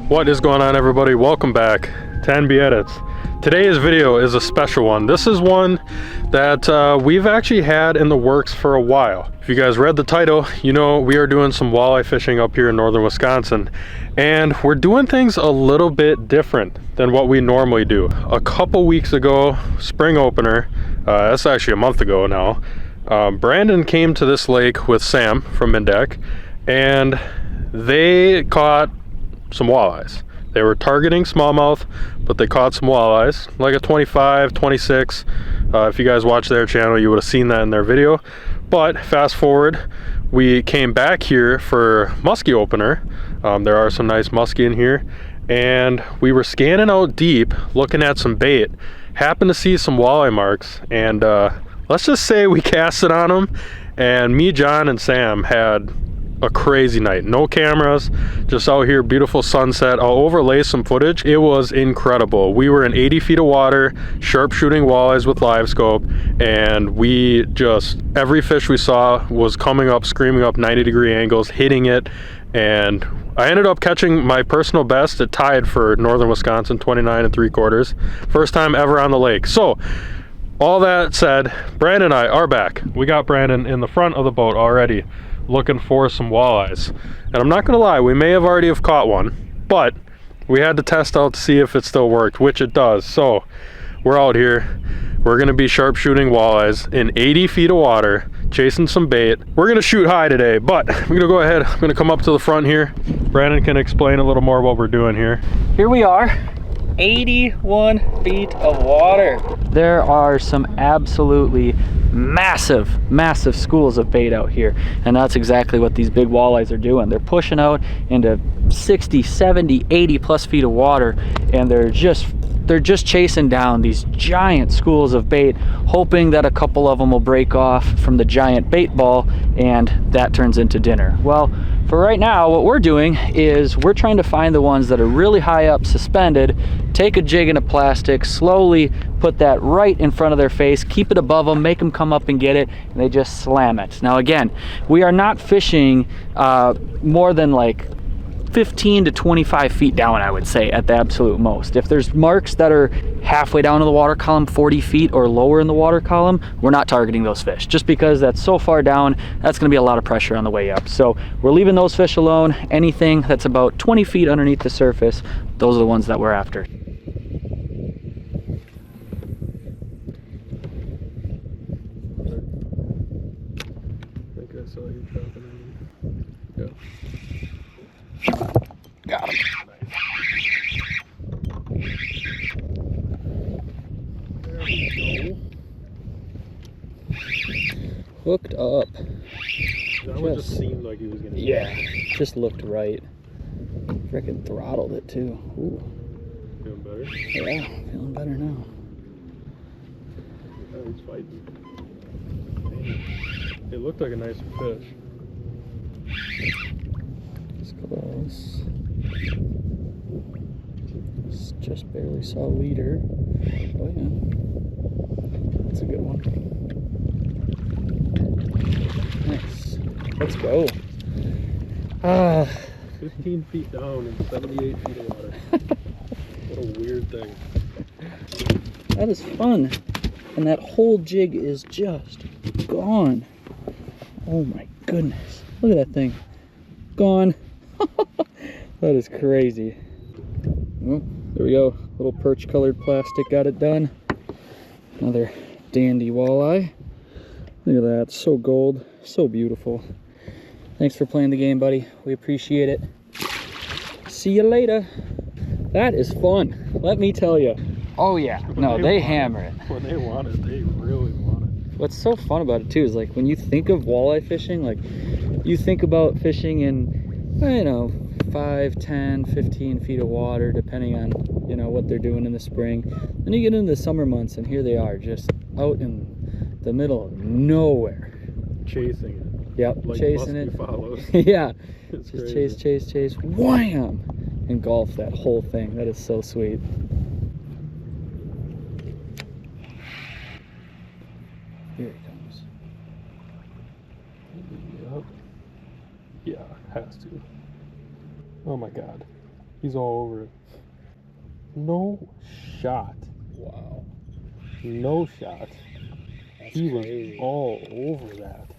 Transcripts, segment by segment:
What is going on, everybody? Welcome back to NB Edits. Today's video is a special one. This is one that we've actually had in the works for a while. If you guys read the title, you know we are doing some walleye fishing up here in northern Wisconsin, and we're doing things a little bit different than what we normally do. A couple weeks ago, spring opener, that's actually a month ago now, Brandon came to this lake with Sam from Mindeck, and they caught some walleyes. They were targeting smallmouth, but they caught some walleyes, like a 25, 26. If you guys watch their channel, you would have seen that in their video. But fast forward, we came back here for muskie opener. There are some nice muskie in here, and we were scanning out deep, looking at some bait, happened to see some walleye marks, and let's just say we casted on them, and me, John, and Sam had a crazy night. No cameras, just out here, beautiful sunset. I'll overlay some footage. It was incredible. We were in 80 feet of water, sharp shooting walleyes with LiveScope, and we just, every fish we saw was coming up, screaming up 90-degree angles, hitting it, and I ended up catching my personal best. It tied for northern Wisconsin, 29 3/4. First time ever on the lake. So all that said, Brandon and I are back. We got Brandon in the front of the boat already, looking for some walleyes. And I'm not gonna lie, we may have already have caught one, but we had to test out to see if it still worked, which it does. So we're out here. We're gonna be sharp shooting walleyes in 80 feet of water, chasing some bait. We're gonna shoot high today, but I'm gonna go ahead. I'm gonna come up to the front here. Brandon can explain a little more what we're doing here. Here we are, 81 feet of water. There are some absolutely massive schools of bait out here, and that's exactly what these big walleyes are doing. They're pushing out into 60, 70, 80 plus feet of water, and they're just chasing down these giant schools of bait, hoping that a couple of them will break off from the giant bait ball and that turns into dinner. Well, for right now, what we're doing is we're trying to find the ones that are really high up, suspended, take a jig in a plastic, slowly put that right in front of their face, keep it above them, make them come up and get it, and they just slam it. Now again, we are not fishing more than like 15 to 25 feet down, I would say, at the absolute most. If there's marks that are halfway down in the water column, 40 feet or lower in the water column, we're not targeting those fish, just because that's so far down. That's going to be a lot of pressure on the way up. So we're leaving those fish alone. Anything that's about 20 feet underneath the surface, those are the ones that we're after. I think I saw you dropping in. Yeah. Got him. There we go. Hooked up. That one just seemed like he was gonna. Yeah, just looked right. Frickin' throttled it too. Ooh. Feeling better? Yeah, feeling better now. Yeah, he's fighting. Man. It looked like a nicer fish. It's close. Just barely saw leader. Oh yeah, that's a good one. Nice. Let's go. 15 feet down and 78 feet of water. What a weird thing. That is fun. And that whole jig is just gone. Oh my goodness. Look at that thing. Gone. That is crazy. Well, there we go. Little perch colored plastic got it done. Another dandy walleye. Look at that. So gold. So beautiful. Thanks for playing the game, buddy. We appreciate it. See you later. That is fun. Let me tell you. Oh yeah. No, they hammer it. When they want it, they really want it. What's so fun about it too is, like, when you think of walleye fishing, like, you think about fishing in, you know, 5, 10, 15 feet of water, depending on, you know, what they're doing in the spring. Then you get into the summer months, and here they are, just out in the middle of nowhere. Chasing it. Yep, like chasing it. Follows. Yeah, It's just crazy. chase, wham! Engulf that whole thing. That is so sweet. Here it comes. Yep. Yeah, has to. Oh my god. He's all over it. No shot. Wow. No shot. That's He crazy. was all over that.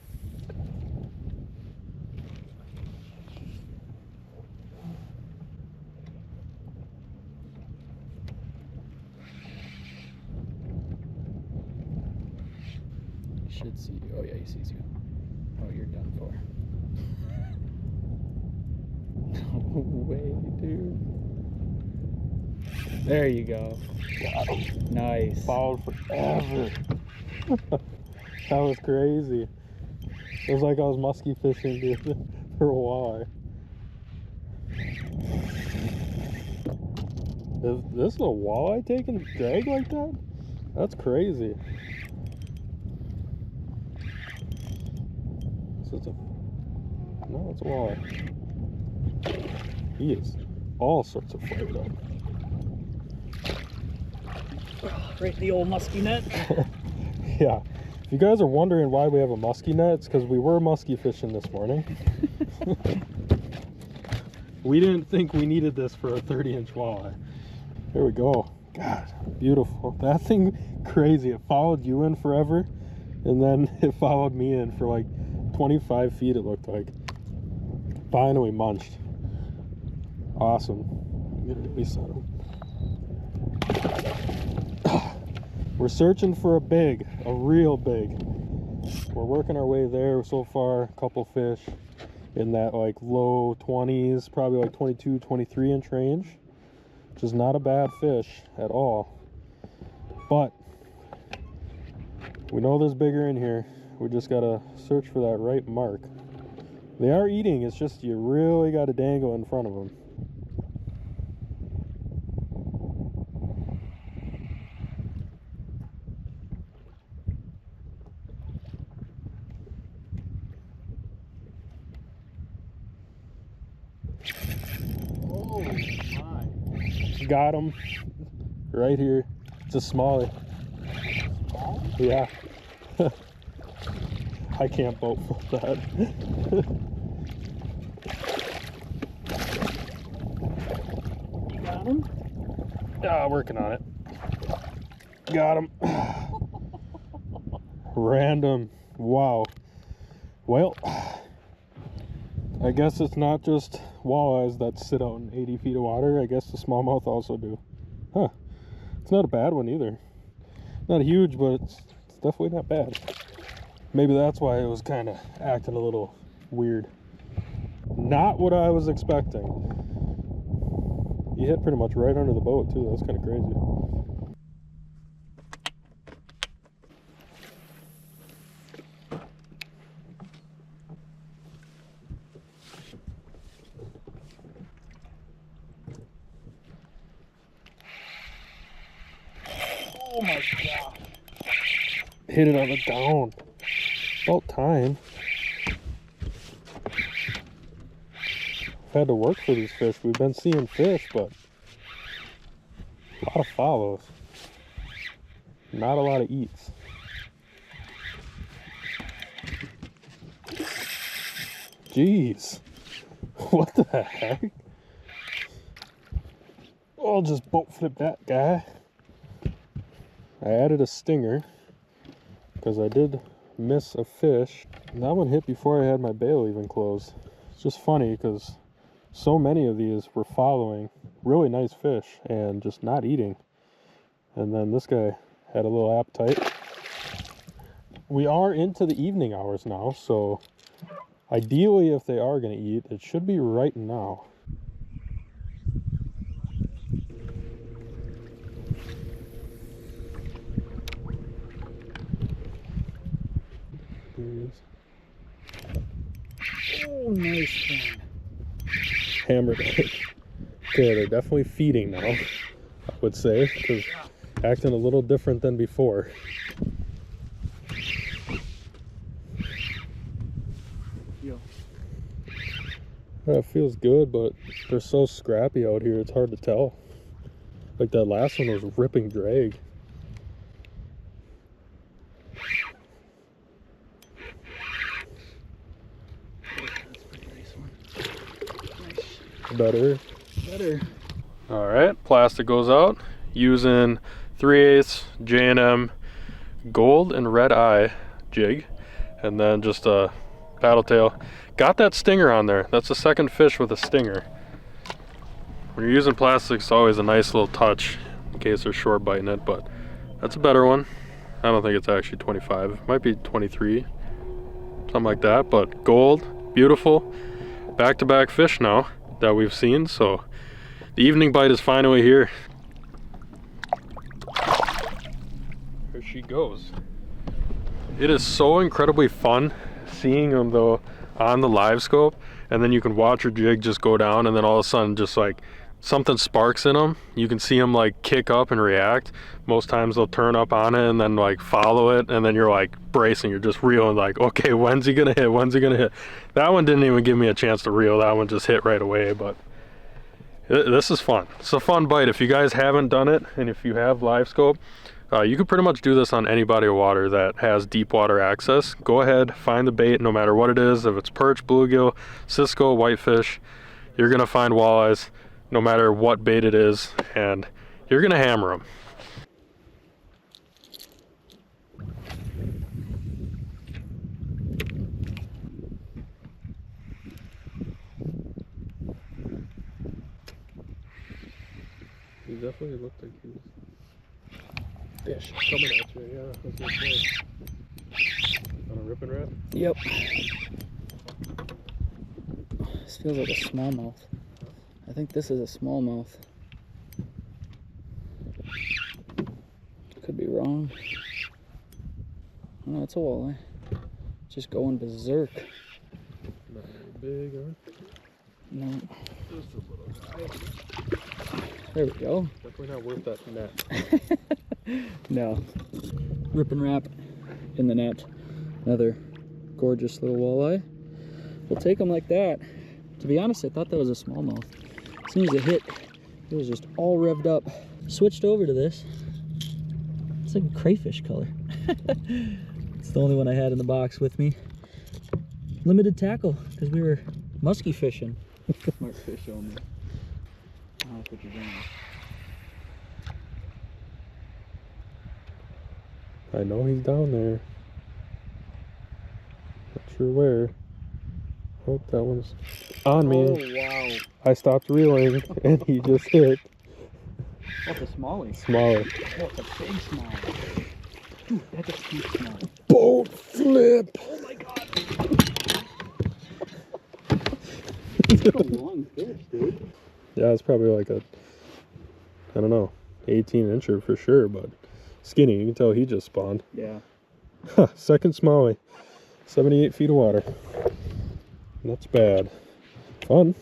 He should see you. Oh yeah, he sees you. Oh, you're done for. No way, dude. There you go. Nice. Fouled forever. That was crazy. It was like I was musky fishing, dude, for a walleye. Is this a walleye taking drag like that? That's crazy. So it's a... No, it's a walleye. He is all sorts of fired up. Right in the old musky net. Yeah. If you guys are wondering why we have a musky net, it's because we were musky fishing this morning. We didn't think we needed this for a 30-inch walleye. There we go. God, beautiful. That thing, crazy. It followed you in forever, and then it followed me in for like 25 feet, it looked like. Finally munched. Awesome. I'm gonna release on him. We're searching for a big, a real big. We're working our way there so far. A couple fish in that like low 20s, probably like 22, 23 inch range, which is not a bad fish at all. But we know there's bigger in here. We just gotta search for that right mark. They are eating, it's just you really gotta dangle in front of them. Oh my. Got him. Right here. It's a smallie. Yeah. I can't boat flip that. You got him? Ah, working on it. Got him. Random. Wow. Well, I guess it's not just walleyes that sit out in 80 feet of water. I guess the smallmouth also do. Huh. It's not a bad one either. Not huge, but it's definitely not bad. Maybe that's why it was kind of acting a little weird. Not what I was expecting. He hit pretty much right under the boat too. That's kind of crazy. Oh my god. Hit it on the down. About time. I've had to work for these fish. We've been seeing fish, but a lot of follows. Not a lot of eats. Jeez. What the heck? I'll just boat flip that guy. I added a stinger because I did miss a fish. And that one hit before I had my bail even closed. It's just funny because so many of these were following really nice fish and just not eating. And then this guy had a little appetite. We are into the evening hours now, so ideally if they are going to eat, it should be right now. Oh, nice one. Hammered it. Okay, they're definitely feeding now, I would say, because acting a little different than before. Yo. It feels good, but they're so scrappy out here, it's hard to tell. Like that last one was ripping drag. Better. better. All right, plastic goes out using 3/8 J&M gold and red eye jig, and then just a paddle tail. Got that stinger on there. That's the second fish with a stinger. When you're using plastic, it's always a nice little touch in case they're short biting it, but that's a better one. I don't think it's actually 25. It might be 23, something like that, but gold, beautiful. Back-to-back fish now that we've seen, so the evening bite is finally here. There she goes. It is so incredibly fun seeing them though on the live scope, and then you can watch your jig just go down, and then all of a sudden just like something sparks in them. You can see them like kick up and react. Most times they'll turn up on it and then like follow it, and then you're like bracing, you're just reeling like, okay, when's he gonna hit, when's he gonna hit? That one didn't even give me a chance to reel. That one just hit right away. But this is fun. It's a fun bite. If you guys haven't done it, and if you have live scope, you could pretty much do this on any body of water that has deep water access. Go ahead, find the bait no matter what it is. If it's perch, bluegill, cisco, whitefish, you're gonna find walleyes no matter what bait it is, and you're gonna hammer them. He definitely looked like he was fish coming at you, yeah. I was gonna say. On a ripping wrap? Yep. This feels like a smallmouth. I think this is a smallmouth. Could be wrong. No, it's a walleye. Just going berserk. Not very big, huh? No. Just a little guy. There we go. Definitely not worth that net. No. Rip and wrap in the net. Another gorgeous little walleye. We'll take them like that. To be honest, I thought that was a smallmouth. As soon as it hit, it was just all revved up. Switched over to this. It's like a crayfish color. It's the only one I had in the box with me. Limited tackle, because we were musky fishing. Smart fish only. I'll put you down. I know he's down there. Not sure where. Hope that one's on me. Oh, wow. I stopped reeling and he just hit. That's a smallie. Smaller. Oh, it's a big smallie. Dude, that's a huge smallie. Boat flip! Oh my god. That's a long fish, dude. Yeah, it's probably like a, I don't know, 18-incher for sure, but skinny. You can tell he just spawned. Yeah. Second smallie. 78 feet of water. That's bad. Fun.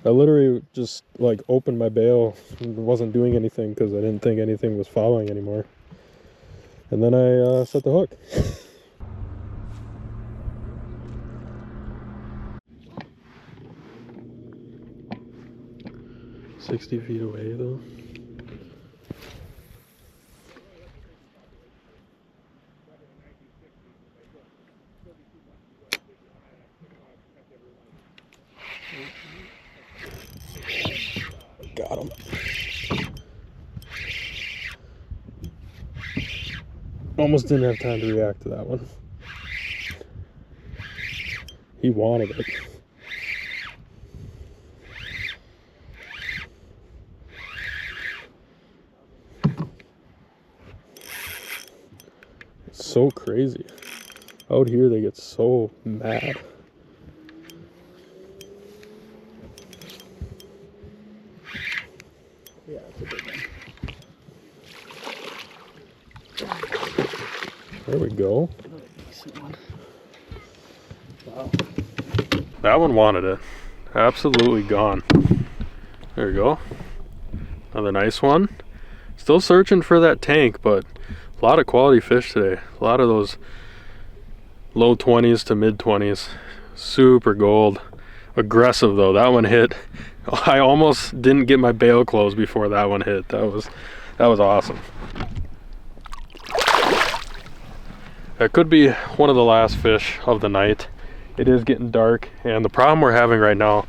I literally just like opened my bail and wasn't doing anything because I didn't think anything was following anymore. And then I set the hook. 60 feet away though. Got him. Almost didn't have time to react to that one. He wanted it. It's so crazy. Out here they get so mad. Yeah, it's a big one. There we go. Another decent one. Wow. That one wanted it. Absolutely gone. There we go. Another nice one. Still searching for that tank, but a lot of quality fish today. A lot of those low 20s to mid 20s. Super gold. Aggressive though. That one hit. I almost didn't get my bail closed before that one hit. That was awesome. That could be one of the last fish of the night. It is getting dark, and the problem we're having right now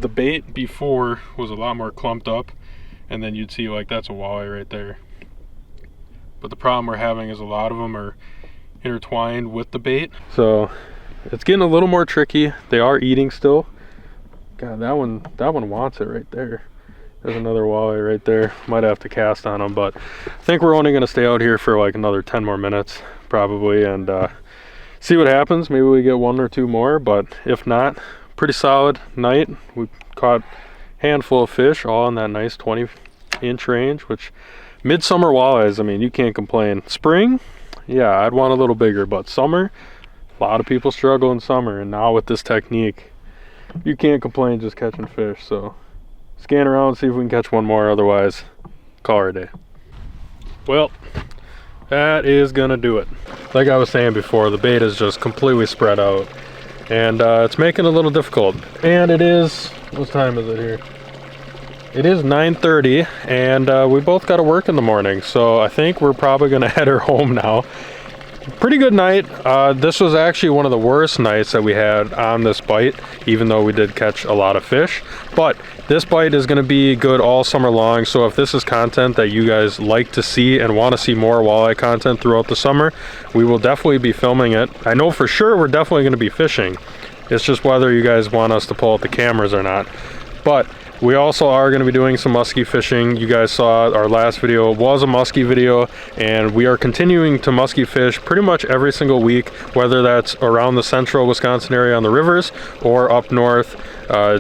the bait before was a lot more clumped up, and then you'd see like that's a walleye right there. But the problem we're having is a lot of them are intertwined with the bait, so it's getting a little more tricky. They are eating still. God, that one wants it right there. There's another walleye right there. Might have to cast on them, but I think we're only going to stay out here for like another 10 more minutes probably, and see what happens. Maybe we get 1 or 2 more, but if not, pretty solid night. We caught a handful of fish, all in that nice 20-inch range, which midsummer walleyes, I mean, you can't complain. Spring, yeah, I'd want a little bigger, but summer, a lot of people struggle in summer, and now with this technique, you can't complain just catching fish. So scan around, see if we can catch 1 more, otherwise call her a day. Well, that is gonna do it. Like I was saying before, the bait is just completely spread out, and it's making it a little difficult. And it is, what time is it here? It is 9:30, and we both got to work in the morning, so I think we're probably gonna head her home now. Pretty good night. This was actually one of the worst nights that we had on this bite, even though we did catch a lot of fish. But this bite is going to be good all summer long, so if this is content that you guys like to see and want to see more walleye content throughout the summer, we will definitely be filming it. I know for sure we're definitely going to be fishing. It's just whether you guys want us to pull out the cameras or not. But we also are going to be doing some muskie fishing. You guys saw our last video was a muskie video, and we are continuing to muskie fish pretty much every single week, whether that's around the central Wisconsin area on the rivers or up north.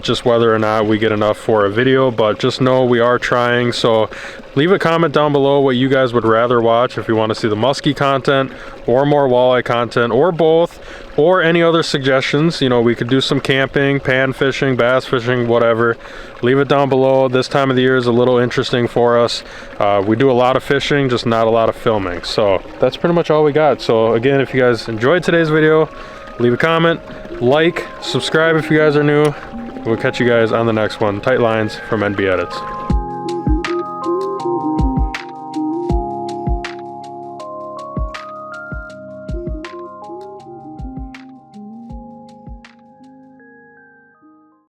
Just whether or not we get enough for a video, but just know we are trying. So leave a comment down below what you guys would rather watch, if you want to see the muskie content or more walleye content, or both, or any other suggestions. You know, we could do some camping, pan fishing, bass fishing, whatever. Leave it down below. This time of the year is a little interesting for us. We do a lot of fishing, just not a lot of filming. So that's pretty much all we got. So again, if you guys enjoyed today's video, leave a comment, like, subscribe if you guys are new. We'll catch you guys on the next one. Tight lines from NB Edits.